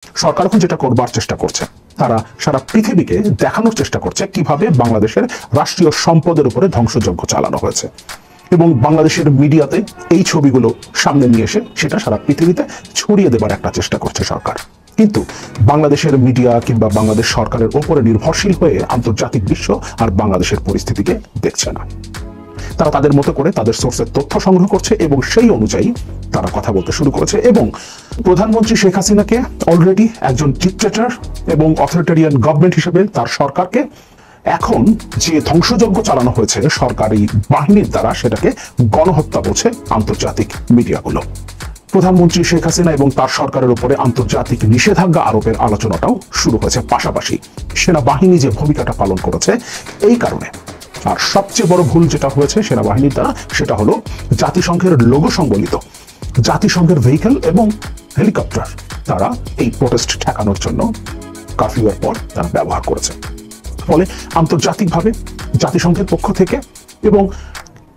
সরকার এখন যেটা করবার চেষ্টা করছে, তারা সারা পৃথিবীকে দেখানোর চেষ্টা করছে কিভাবে বাংলাদেশের রাষ্ট্রীয় সম্পদের উপরে ধ্বংসযজ্ঞ চালানো হয়েছে, এবং বাংলাদেশের মিডিয়াতে এই ছবিগুলো সামনে নিয়ে এসে সেটা সারা পৃথিবীতে ছড়িয়ে দেবার একটা চেষ্টা করছে সরকার। কিন্তু বাংলাদেশের মিডিয়া কিংবা বাংলাদেশ সরকারের উপরে নির্ভরশীল হয়ে আন্তর্জাতিক বিশ্ব আর বাংলাদেশের পরিস্থিতিকে দেখছে না। তারা তাদের মতো করে তাদের সোর্সের তথ্য সংগ্রহ করছে এবং সেই অনুযায়ী তারা কথা বলতে শুরু করেছে, এবং প্রধানমন্ত্রী শেখ হাসিনাকে অলরেডি একজন ডিক্টেটর এবং অথরিটেরিয়ান গভর্নমেন্ট হিসেবে তার সরকারকে এখন যে ধ্বংসযজ্ঞ চালানো হয়েছে সরকারি বাহিনীর দ্বারা, সেটাকে গণহত্যা বলছে আন্তর্জাতিক মিডিয়াগুলো। প্রধানমন্ত্রী শেখ হাসিনা এবং তার সরকারের উপরে আন্তর্জাতিক নিষেধাজ্ঞা আরোপের আলোচনাটাও শুরু হয়েছে, পাশাপাশি সেনাবাহিনী যে ভূমিকাটা পালন করেছে এই কারণে। আর সবচেয়ে বড় ভুল যেটা হয়েছে সেনাবাহিনীর দ্বারা, সেটা হলো জাতিসংঘের লোগো সংবলিত জাতিসংঘের ভেহিকল এবং হেলিকপ্টার তারা এই প্রোটেস্ট ঠেকানোর জন্য কারফিউয়ের পর তারা ব্যবহার করেছে। ফলে আন্তর্জাতিকভাবে জাতিসংঘের পক্ষ থেকে এবং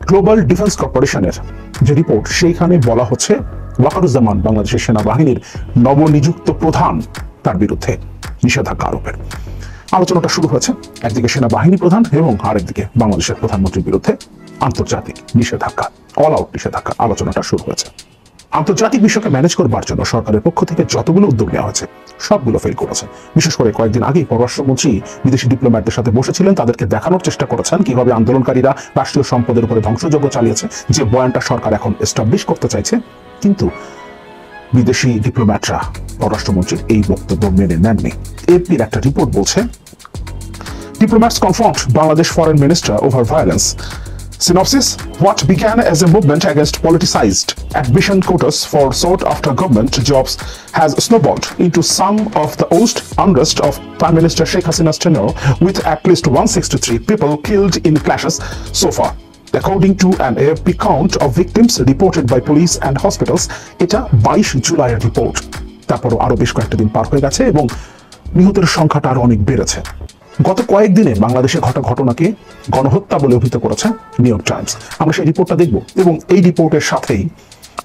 গ্লোবাল ডিফেন্স কর্পোরেশনের যে রিপোর্ট, সেইখানে বলা হচ্ছে ওয়াকারুজ্জামান বাংলাদেশের সেনাবাহিনীর নবনিযুক্ত প্রধান, তার বিরুদ্ধে নিষেধাজ্ঞা আরোপের আলোচনাটা শুরু হয়েছে। একদিকে সেনাবাহিনী প্রধান এবং আরেকদিকে বাংলাদেশের প্রধানমন্ত্রীর বিরুদ্ধে আন্তর্জাতিক নিষেধাজ্ঞা, অল আউট নিষেধাজ্ঞা আলোচনাটা শুরু হয়েছে। আন্তর্জাতিক বিষয়কে ম্যানেজ করবার জন্য সরকারের পক্ষ থেকে যতগুলো উদ্যোগ নেওয়া হয়েছে সবগুলো ফেল করেছে। বিশেষ করে কয়েকদিন আগেই পররাষ্ট্রমন্ত্রী বিদেশি ডিপ্লোম্যাটদের সাথে বসেছিলেন, তাদেরকে দেখানোর চেষ্টা করেছেন কিভাবে আন্দোলনকারীরা রাষ্ট্রীয় সম্পদের উপরে ধ্বংসযজ্ঞ চালিয়েছে, যে বয়ানটা সরকার এখন এস্টাবলিশ করতে চাইছে। কিন্তু বিদেশি ডিপ্লোম্যাটরা পররাষ্ট্রমন্ত্রীর এই বক্তব্য মেনে নেননি। এপির একটা রিপোর্ট বলছে, diplomats confront Bangladesh foreign minister over violence. Synopsis: what began as a movement against politicized admission quotas for sought-after government jobs has snowballed into some of the worst unrest of Prime Minister Sheikh Hasina's tenure, with at least 163 people killed in clashes so far. According to an AFP count of victims reported by police and hospitals, এটা 22 জুলাইয়ের report. তারপরও আরো বেশ কয়েকটা দিন পার হয়ে গেছে এবং নিহতের সংখ্যাটা আরো অনেক বেড়েছে। গত কয়েকদিনে বাংলাদেশে ঘটা ঘটনাকে গণহত্যা বলে অভিহিত করেছে নিউ ইয়র্ক টাইমস। আমরা সেই রিপোর্টটা দেখব এবং এই রিপোর্টের সাথেই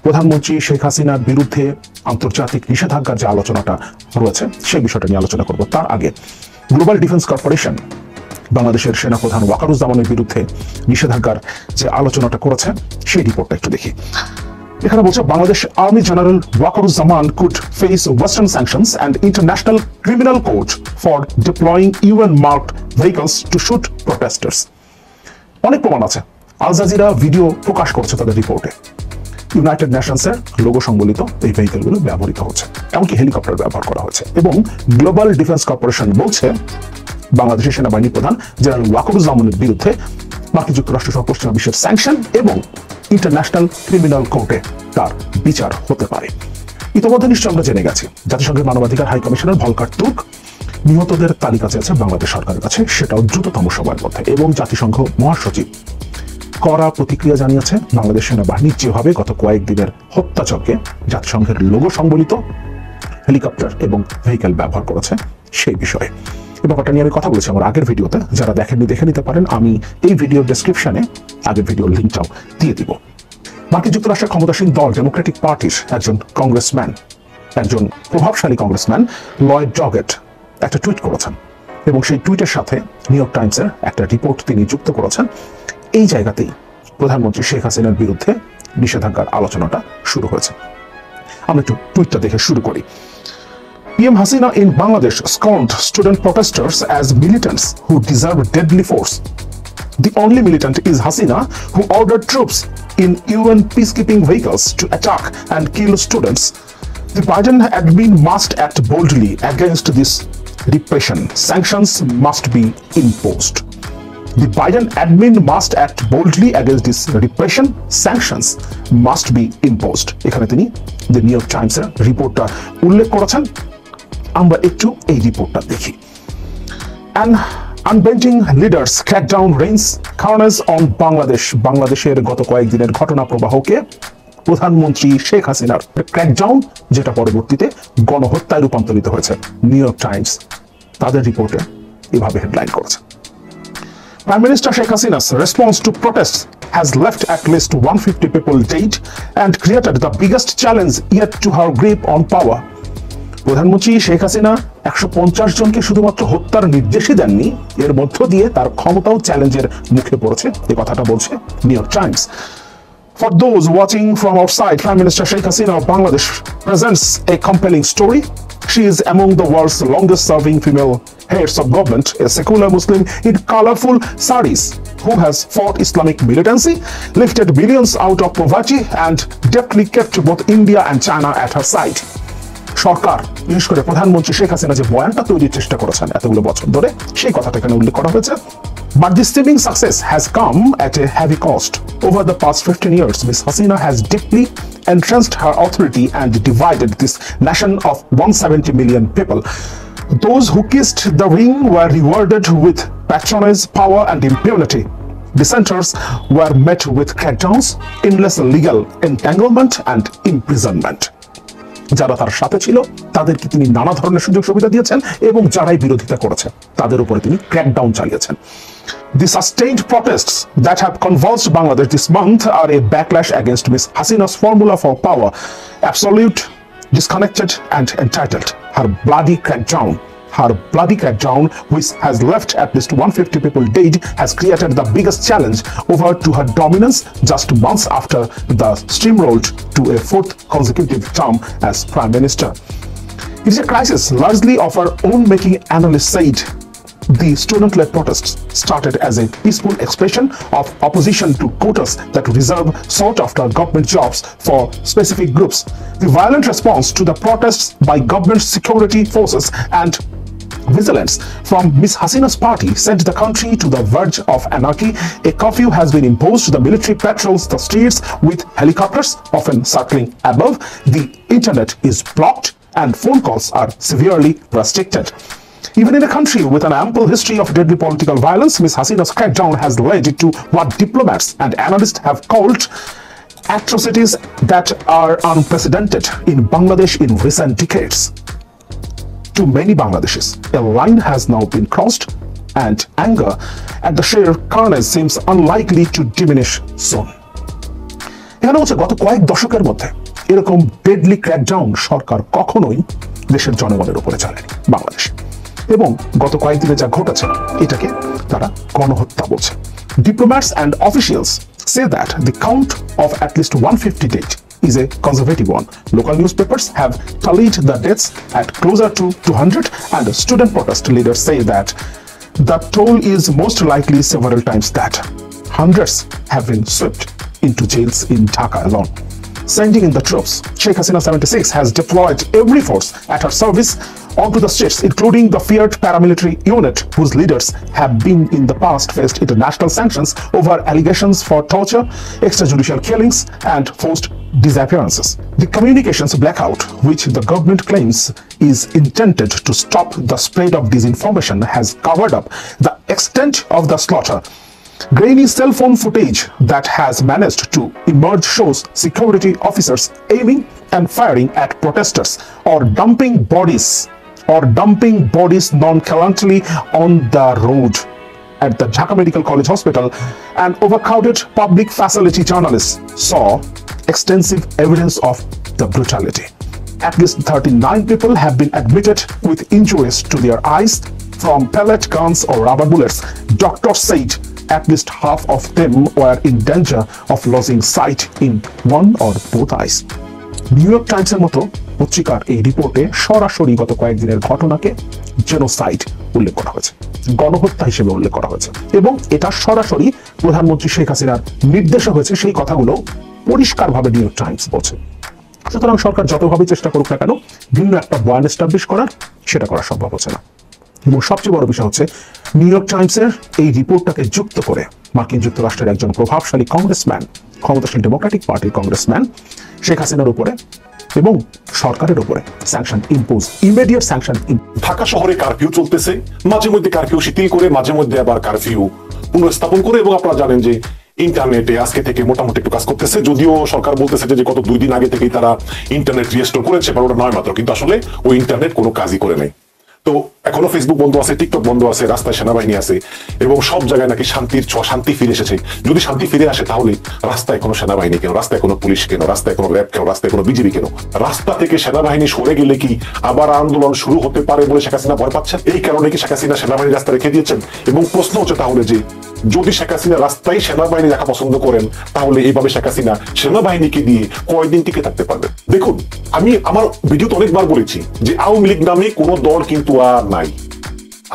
প্রধানমন্ত্রী শেখ হাসিনার বিরুদ্ধে আন্তর্জাতিক নিষেধাজ্ঞার যে আলোচনাটা রয়েছে সেই বিষয়টা নিয়ে আলোচনা করব। তার আগে গ্লোবাল ডিফেন্স কর্পোরেশন বাংলাদেশের সেনাপ্রধান ওয়াকারুজ্জামানের বিরুদ্ধে নিষেধাজ্ঞার যে আলোচনাটা করেছে সেই রিপোর্টটা একটু দেখি। এখানে বলছে, Bangladesh army general Wakeruzzaman could face Western sanctions and international criminal court for deploying UN-marked vehicles to shoot protesters. অনেক প্রমাণ আছে। আল জাজিরা ভিডিও প্রকাশ করছে তাদের রিপোর্টে। ইউনাইটেড নেশনসের লোগো সংবলিত এই ভেহিকলগুলো ব্যবহৃত হচ্ছে, এমনকি হেলিকপ্টার ব্যবহার করা হচ্ছে। এবং গ্লোবাল ডিফেন্স কর্পোরেশন বলছে বাংলাদেশের সেনাবাহিনী প্রধান জেনারেল ওয়াকারুজ্জামানের বিরুদ্ধে মার্কিন যুক্তরাষ্ট্র সহ পশ্চিমা বিশ্বের স্যাংশন এবং ইন্টারন্যাশনাল ক্রিমিনাল কোর্টে তার বিচার হতে পারে। ইতিমধ্যে নিশ্চয় আমরা জেনে গেছি জাতিসংঘের মানবাধিকার হাই কমিশনার ভলকার তুর্ক নিহতদের তালিকা চেয়েছে বাংলাদেশ সরকারের কাছে, সেটাও দ্রুততম সময়ের মধ্যে। এবং জাতিসংঘ মহাসচিব কড়া প্রতিক্রিয়া জানিয়েছে বাংলাদেশ সেনাবাহিনী যেভাবে গত কয়েকদিনের হত্যাযজ্ঞে জাতিসংঘের লোগো সংবলিত হেলিকপ্টার এবং ভেহিকল ব্যবহার করেছে সেই বিষয়ে। এই ব্যাপারটা নিয়ে আমি কথা বলেছি আমার আগের ভিডিওতে, যারা দেখেননি দেখে নিতে পারেন। আমি এই ভিডিওর ডেসক্রিপশনে আগের ভিডিওর লিঙ্কটাও দিয়ে দিব। মার্কিন যুক্তরাষ্ট্রের ক্ষমতাসীন দল ডেমোক্রেটিক পার্টির একজন কংগ্রেসম্যান, একজন প্রভাবশালী কংগ্রেসম্যান লয়েড জগেট একটা টুইট করেছেন এবং সেই টুইটের সাথে নিউ ইয়র্ক টাইমসের একটা রিপোর্ট তিনি যুক্ত করেছেন। এই জায়গাতেই প্রধানমন্ত্রী শেখ হাসিনার বিরুদ্ধে নিষেধাজ্ঞার আলোচনাটা শুরু হয়েছে। আমরা একটু টুইটটা দেখে শুরু করি। PM Hasina in Bangladesh scorned student protesters as militants who deserve deadly force. The only militant is Hasina, who ordered troops in UN peacekeeping vehicles to attack and kill students. The Biden admin must act boldly against this repression. Sanctions must be imposed. The Biden admin must act boldly against this repression. Sanctions must be imposed. এখানে তিনি the new York টাইমসের রিপোর্টটা উল্লেখ করেছেন। আমরা একটু এই রিপোর্টটা দেখি। An unbending leaders crackdown reigns carnage on Bangladesh. বাংলাদেশের গত কয়েকদিনের ঘটনা প্রবাহকে প্রধানমন্ত্রী শেখ হাসিনার ক্র্যাকডাউন, যেটা পরবর্তীতে গণহত্যায় রূপান্তরিত হয়েছে, নিউ ইয়র্ক টাইমস তাদের রিপোর্টে এভাবে হেডলাইন করেছে। Prime Minister Sheikh Hasina's response to protests has left at least 150 people dead and created the biggest challenge yet to her grip on power. প্রধানমন্ত্রী শেখ হাসিনা 150 জনকে শুধুমাত্র হত্যার নির্দেশই দেননি, এর মধ্য দিয়ে তার ক্ষমতাও চ্যালেঞ্জের মুখে পড়েছে, এই কথাটা বলছে new York Times. For those watching from outside, Prime Minister Sheikh Hasina of Bangladesh presents a compelling story. She is among the world's longest-serving female heads of government, a secular Muslim in colorful saris who has fought Islamic militancy, lifted billions out of poverty, and deftly kept both India and China at her side. সরকার, বিশেষ করে প্রধানমন্ত্রী শেখ হাসিনা যে বয়ানটা তৈরির চেষ্টা করেছেন এতগুলো বছর ধরে, সেই কথাটা এখানে উল্লেখ করা হয়েছে। But this seeming success has come at a heavy cost. Over the past 15 years, Ms. Hasina has deeply entrenched her authority and divided this nation of 170 million people. Those who kissed the ring were rewarded with patronage, power, and impunity. Dissenters were met with crackdowns, endless legal entanglement, and imprisonment. যারা তার সাথে ছিল তাদেরকে তিনি নানা ধরনের সুযোগ সুবিধা দিয়েছেন এবং যারাই বিরোধিতা করেছে তাদের উপরে তিনি ক্র্যাকডাউন চালিয়েছেন। The sustained protests that have convulsed Bangladesh this month are a backlash against Ms. Hasina's formula for power: absolute, disconnected, and entitled. Her bloody crackdown, which has left at least 150 people dead, has created the biggest challenge over to her dominance just months after the steamrolled to a fourth consecutive term as Prime Minister. It is a crisis largely of her own making, analysts said. The student-led protests started as a peaceful expression of opposition to quotas that reserve sought-after government jobs for specific groups. The violent response to the protests by government security forces and vigilance from Ms. Hasina's party sent the country to the verge of anarchy. A curfew has been imposed. The military patrols the streets with helicopters, often circling above. The internet is blocked and phone calls are severely restricted. Even in a country with an ample history of deadly political violence, Ms. Hasina's crackdown has led to what diplomats and analysts have called atrocities that are unprecedented in Bangladesh in recent decades. To many Bangladeshis, a line has now been crossed, and anger at the sheer carnage seems unlikely to diminish soon. এখানে হচ্ছে গত কয়েক দশকের মধ্যে এরকম deadly crackdown সরকার কখনোই দেশের জনগণের উপরে চালায়নি বাংলাদেশে, এবং গত কয়েকদিনে যা ঘটেছে এটাকে তারা গণহত্যা বলছে। Diplomats and officials say that the count of at least 150 dead is a conservative one. Local newspapers have tallied the deaths at closer to 200, and student protest leaders say that the toll is most likely several times that. Hundreds have been swept into jails in Dhaka alone. Sending in the troops, Sheikh Hasina 76 has deployed every force at her service onto the streets, including the feared paramilitary unit whose leaders have been in the past faced international sanctions over allegations for torture, extrajudicial killings, and forced disappearances. The communications blackout, which the government claims is intended to stop the spread of disinformation, has covered up the extent of the slaughter. Grainy cell phone footage that has managed to emerge shows security officers aiming and firing at protesters or dumping bodies nonchalantly on the road. At the Dhaka Medical College Hospital, an overcrowded public facility journalists saw extensive evidence of the brutality. At least 39 people have been admitted with injuries to their eyes from pellet guns or rubber bullets. Doctors said at least half of them were in danger of losing sight in one or both eyes. New York টাইমসের মতো পত্রিকার এই রিপোর্টে সরাসরি গত কয়েকদিনের ঘটনাকে genocide উল্লেখ করা হয়েছে, গণহত্যা হিসেবে উল্লেখ করা হয়েছে, এবং এটা সরাসরি প্রধানমন্ত্রী শেখ হাসিনার নির্দেশে হয়েছে, সেই কথাগুলো পরিষ্কারভাবে নিউ ইয়র্ক টাইমস বলছে। সুতরাং সরকার যতভাবে চেষ্টা করুক না কেন ভিন্ন একটা বয়ান এস্টাবলিশ করার, সেটা করা সম্ভব হচ্ছে না। এবং সবচেয়ে বড় বিষয় হচ্ছে নিউ ইয়র্ক টাইমসের এই রিপোর্টটাকে যুক্ত করে মার্কিন যুক্তরাষ্ট্রের একজন প্রভাবশালী কংগ্রেসম্যান, ক্ষমতাশীল ডেমোক্রেটিক পার্টির কংগ্রেসম্যান শেখ হাসিনার উপরে এবং সরকারের উপরে sanction impose, immediate sanction. Dhaka শহরে কারফিউ চলতেছে, মাঝে মধ্যে কারফিউ শিথিল করে, মাঝে মধ্যে আবার কারফিউ পুনঃস্থাপন করে, এবং আপনারা জানেন যে ইন্টারনেটে আজকে থেকে মোটামুটি একটু কাজ করতেছে, যদিও সরকার বলতেছে যে গত 2 দিন আগে থেকেই তারা ইন্টারনেট রিস্টোর করেছে, কারণ ওটা নয় মাত্র, কিন্তু আসলে ওই ইন্টারনেট কোনো কাজই করে নাই। তো তো এখনো ফেসবুক বন্ধ আছে, টিকটক বন্ধ আছে, রাস্তায় সেনাবাহিনী আছে এবং সব জায়গায় নাকি শান্তি ফিরে এসেছে। যদি শান্তি ফিরে আসে তাহলে রাস্তায় কোনো সেনাবাহিনী কেন, রাস্তায় কোনো পুলিশ কেন, রাস্তায় কোনো র্যাব কেন, রাস্তায় কোনো বিজিবি কেন? রাস্তা থেকে সেনাবাহিনী সরে গেলে কি আবার আন্দোলন শুরু হতে পারে বলে শেখ হাসিনা ভয় পাচ্ছেন? এই কারণে কি শেখ হাসিনা সেনাবাহিনী রাস্তা রেখে দিয়েছেন? এবং প্রশ্ন হচ্ছে তাহলে যে যদি শেখ হাসিনা রাস্তায় সেনাবাহিনী রাখা পছন্দ করেন তাহলে এইভাবে শেখ হাসিনা সেনাবাহিনীকে দিয়ে কয়দিন টিকে থাকতে পারবেন? দেখুন, আমি আমার ভিডিওতে অনেকবার বলেছি যে আওয়ামী লীগ নামে কোনো দল কিন্তু আর নাই।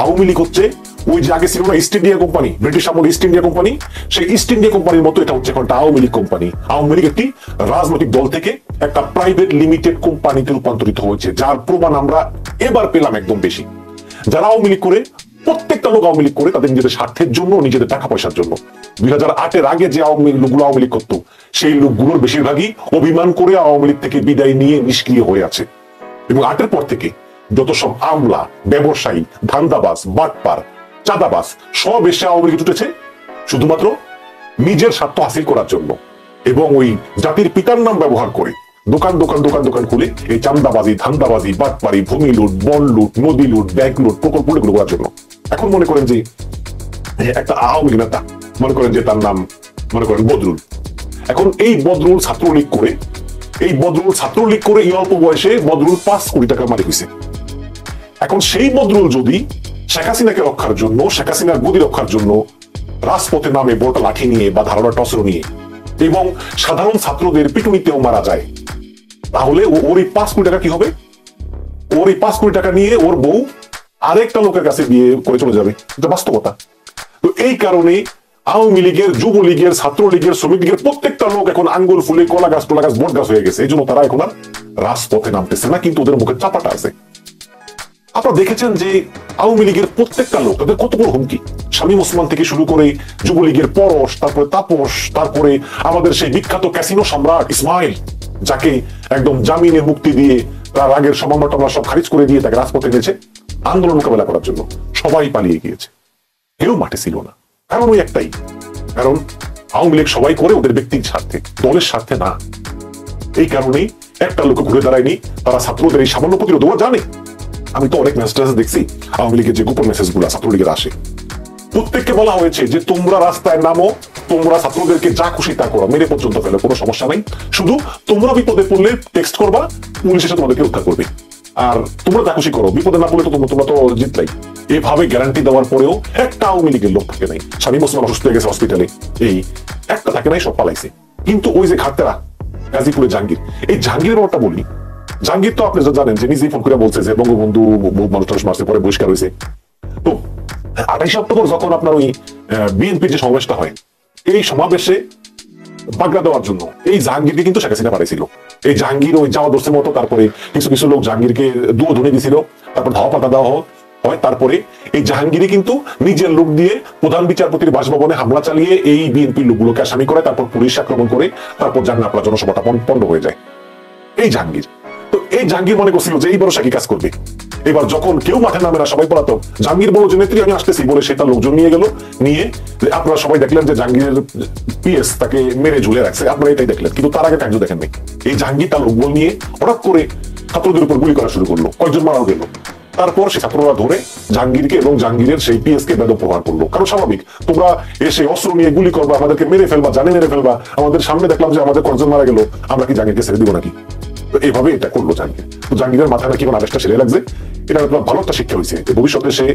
আওয়ামী লীগ হচ্ছে ওই যে আগে ছিল না ইস্ট ইন্ডিয়া কোম্পানি, ব্রিটিশ আমল ইস্ট ইন্ডিয়া কোম্পানি, সেই ইস্ট ইন্ডিয়া কোম্পানির মতো এটা হচ্ছে এখন একটা আওয়ামী লীগ কোম্পানি। আওয়ামী লীগ একটি রাজনৈতিক দল থেকে একটা প্রাইভেট লিমিটেড কোম্পানিতে রূপান্তরিত হয়েছে, যার প্রমাণ আমরা এবার পেলাম একদম বেশি। যারা আওয়ামী লীগ করে, প্রত্যেকটা লোক আওয়ামী লীগ করে তাদের নিজেদের স্বার্থের জন্য, নিজেদের টাকা পয়সার জন্য। 2008-এর আগে যে লোকগুলো আওয়ামী লীগ করতো সেই লোকগুলোর বেশিরভাগই অভিমান করে আওয়ামী লীগ থেকে বিদায় নিয়ে নিষ্ক্রিয় হয়ে আছে। এবং 8-এর পর থেকে যত সব আমলা, ব্যবসায়ী, ধান্দাবাজ, বাটপার, চাঁদাবাজ সব এসে আওয়ামী লীগে জুটেছে শুধুমাত্র নিজের স্বার্থ হাসিল করার জন্য। এবং ওই জাতির পিতার নাম ব্যবহার করে দোকান দোকান দোকান দোকান খুলে এই চান্দাবাজি, ধান্দাবাজি, বাটপারি, ভূমি লুট, বন লুট, নদী লুট, ব্যাংক লুট, প্রকল্প লুট করার জন্য। এখন মনে করেন যে একটা আওয়ামী লীগ নেতা, মনে করেন যে তার নাম মনে করেন বদরুল, এখন এই বদরুল ছাত্রলীগ করে, এই বদরুল ছাত্রলীগ করে এই অল্প বয়সে বদরুল 5 কোটি টাকার মালিক হয়েছে। এখন সেই বদরুল যদি শেখ হাসিনাকে রক্ষার জন্য, শেখ হাসিনার গদি রক্ষার জন্য রাজপথে নামে বড়টা লাঠি নিয়ে বা ধারণা টসর নিয়ে এবং সাধারণ ছাত্রদের পিটুনিতেও মারা যায়, তাহলে ওর এই 5 কোটি টাকা কি হবে? ওর এই 5 কোটি টাকা নিয়ে ওর বউ আরেকটা লোকের কাছে বিয়ে করে চলে যাবে। এটা বাস্তবতা। তো এই কারণে আওয়ামী লীগের, যুবলীগের, ছাত্রলীগের, শ্রমিক লীগের প্রত্যেকটা লোক এখন আঙ্গুল ফুলে কলা গাছ, টোলা গাছ, বট গাছ হয়ে গেছে। এই জন্য তারা এখন আর রাজপথে নামতেছে না, কিন্তু ওদের মুখে চাপাটা আছে। আপনারা দেখেছেন যে আওয়ামী লীগের প্রত্যেকটা লোক তাদের কত বড় হুমকি। শামীম ওসমান থেকে শুরু করে যুবলীগের পরশ, তারপরে তাপস, তারপরে আমাদের সেই বিখ্যাত ক্যাসিনো সম্রাট ইসমাইল, যাকে একদম জামিনে মুক্তি দিয়ে তার আগের সমন্বয় টমলা সব খারিজ করে দিয়ে তাকে রাজপথে এনেছে আন্দোলন মোকাবেলা করার জন্য। সবাই পালিয়ে গিয়েছে, কেউ মাঠে ছিল না। কারণ ওই একটাই, কারণ আওয়ামী লীগ সবাই করে ওদের ব্যক্তির স্বার্থে, দলের স্বার্থে না। এই কারণেই একটা লোক ঘুরে দাঁড়ায়নি। তারা ছাত্রদের এই সামান্য প্রতিরোধ জানে। আমি তো অনেক মেসেজ দেখছি আওয়ামী লীগের যে গোপন মেসেজ গুলো ছাত্রলীগের আসে, প্রত্যেককে বলা হয়েছে যে তোমরা রাস্তায় নামো, তোমরা ছাত্রদেরকে যা খুশি তা করো, মেরে পর্যন্ত ফেলো, কোনো সমস্যা নাই, শুধু তোমরা বিপদে পড়লে টেক্সট করবা, পুলিশ এসে তোমাদেরকে উদ্ধার করবে। আর তোমরা যা খুশি করো, বিপদে না পড়লে তো তোমরা তো জিতলাই। এভাবে গ্যারান্টি দেওয়ার পরেও একটা আওয়ামী লীগের লোক থাকে নাই। শামীম ওসমান অসুস্থ হয়ে গেছে হসপিটালে, এই একটা থাকে নাই, সব পালাইছে। কিন্তু ওই যে ঘাটতেরা গাজীপুরে জাহাঙ্গীর, এই জাহাঙ্গীরের ব্যাপারটা বলি। জাহাঙ্গীর তো আপনি জানেন যে নিজেই ফোন করে বলছে যে বঙ্গবন্ধু মানুষ মাসের পরে বহিষ্কার হয়েছে। তো 28 অক্টোবর যখন আপনার ওই বিএনপির যে সমাবেশটা হয়, এই সমাবেশে বাগড়া দেওয়ার জন্য এই জাহাঙ্গীরকে কিন্তু শেখ হাসিনা পাঠাইছিল। এই জাহাঙ্গীর ওই যাওয়া দোষের মতো, তারপরে কিছু কিছু লোক জাহাঙ্গীরকে দুও ধনে দিছিল, তারপর ধাওয়া পাতা দেওয়া হয়। তারপরে এই জাহাঙ্গীরই কিন্তু নিজের লোক দিয়ে প্রধান বিচারপতির বাসভবনে হামলা চালিয়ে এই বিএনপির লোকগুলোকে আসামি করে, তারপর পুলিশ আক্রমণ করে, তারপর জাহাঙ্গীর আপনার জনসভাটা পণ্ড হয়ে যায়। এই জাহাঙ্গীর, তো এই জাহাঙ্গীর মনে করছিল যে এই ভরসা কি কাজ করবে। এবার যখন কেউ মাঠে নামে না, সবাই পলাতক, জাহাঙ্গীর বলল যে নেত্রী আমি আসতেছি বলে সে তার লোকজন নিয়ে গেল। নিয়ে আপনারা সবাই দেখলেন যে জাহাঙ্গীরের পিএস তাকে মেরে ঝুলে রাখছে, আপনারা এটাই দেখলেন। কিন্তু তার আগে কার্য দেখেন নাই। এই জাহাঙ্গীর তার লোকবল নিয়ে হঠাৎ করে ছাত্রদের উপর গুলি করা শুরু করলো, কয়েকজন মারাও গেল। তারপর সেই ছাত্ররা ধরে জাহাঙ্গীরকে এবং জাহাঙ্গীরের সেই পিএস কে বেদম প্রহার করলো। কারণ স্বাভাবিক, তোমরা এসে অস্ত্র নিয়ে গুলি করবা, আমাদেরকে মেরে ফেলবা, জানে মেরে ফেলবা, আমাদের সামনে দেখলাম যে আমাদের কয়েকজন মারা গেল, আমরা কি জাহাঙ্গীরকে ছেড়ে দিব নাকি? এইভাবে এটা করলো জাহাঙ্গীর। তো জাহাঙ্গীরের মাথায় নাকি আবেশটা সেরে লাগছে। এটা ভালো একটা শিক্ষা হয়েছে, ভবিষ্যতে সে